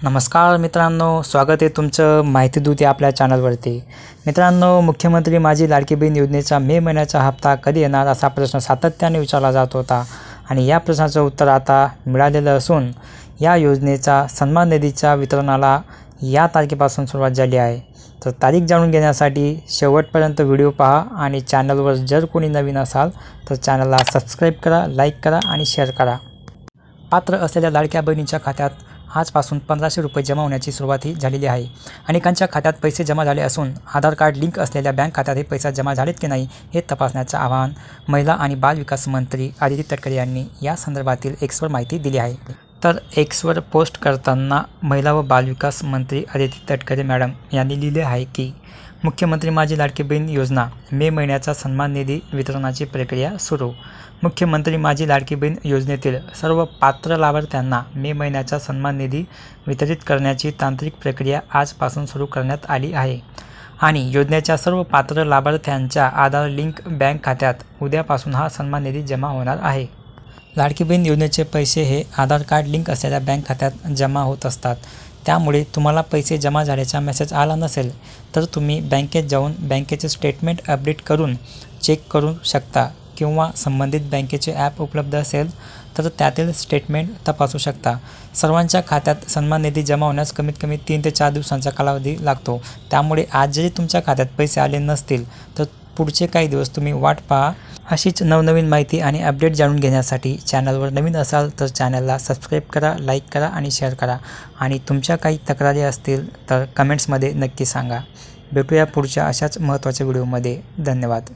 नमस्कार मित्रांनो, स्वागत आहे तुमचं माहिती दूत या आपल्या चॅनलवरती। मित्रांनो, मुख्यमंत्री माझी लाडकी बहीण योजनेचा मे महिन्याचा हप्ता कधी येणार असा प्रश्न सातत्याने विचारला जात होता आणि या प्रश्नाचं उत्तर आता मिळालेलं असून या योजनेचा सन्मान निधीच्या वितरणाला या तारखेपासून सुरुवात झाली आहे। तर तारीख जाणून घेण्यासाठी शेवटपर्यंत व्हिडिओ पहा आणि चॅनलवर जर कोणी नवीन असाल तर चॅनलला सबस्क्राईब करा, लाईक करा आणि शेअर करा। पात्र असलेल्या लाडक्या बहिणीच्या खात्यात आजपासून 1500 रुपये जमा होण्याची सुरुवात झालेली आहे। अनेकांच्या खात्यात पैसे जमा झाले असून आधार कार्ड लिंक असलेल्या बँक खात्यात हे पैसे जमा झालेत की नाही हे तपासण्याचं आवाहन महिला आणि बाल विकास मंत्री आदिती तटकरे यांनी या संदर्भातील एक्सवर माहिती दिली आहे। तर एक्सवर पोस्ट करताना महिला व बाल विकास मंत्री आदिती तटकरे मॅडम यांनी लिहिले आहे की मुख्यमंत्री माझी लाडकी बहीण योजना मे महिन्याचा सन्मान निधी वितरणाची प्रक्रिया सुरू। मुख्यमंत्री माझी लाडकी बहीण योजनेतील सर्व पात्र लाभार्थ्यांना मे महिन्याचा सन्मान निधी वितरित करण्याची तांत्रिक प्रक्रिया आजपासून सुरू करण्यात आली आहे आणि योजनेच्या सर्व पात्र लाभार्थ्यांच्या आधार लिंक बँक खात्यात उद्यापासून हा सन्मान निधी जमा होणार आहे। लाडकी बहीण योजनेचे पैसे हे आधार कार्ड लिंक असलेल्या बँक खात्यात जमा होत असतात, त्यामुळे तुम्हाला पैसे जमा झाल्याचा मेसेज आला नसेल तर तुम्ही बँकेत जाऊन बँकेचे स्टेटमेंट अपडेट करून चेक करू शकता किंवा संबंधित बँकेचे ॲप उपलब्ध असेल तर त्यातील स्टेटमेंट तपासू शकता। सर्वांच्या खात्यात सन्मान निधी जमा होण्यास कमीत कमी 3 ते 4 दिवसांचा कालावधी लागतो, त्यामुळे आज जरी तुमच्या खात्यात पैसे आले नसतील तर पुढचे काही दिवस तुम्ही वाट पहा। अशीच नवनवीन माहिती आणि अपडेट जाणून घेण्यासाठी चॅनलवर नवीन असाल तर चॅनलला सबस्क्राईब करा, लाईक करा आणि शेअर करा आणि तुमच्या काही तक्रारी असतील तर कमेंट्समध्ये नक्की सांगा। भेटूया पुढच्या अशाच महत्त्वाच्या व्हिडिओमध्ये। धन्यवाद।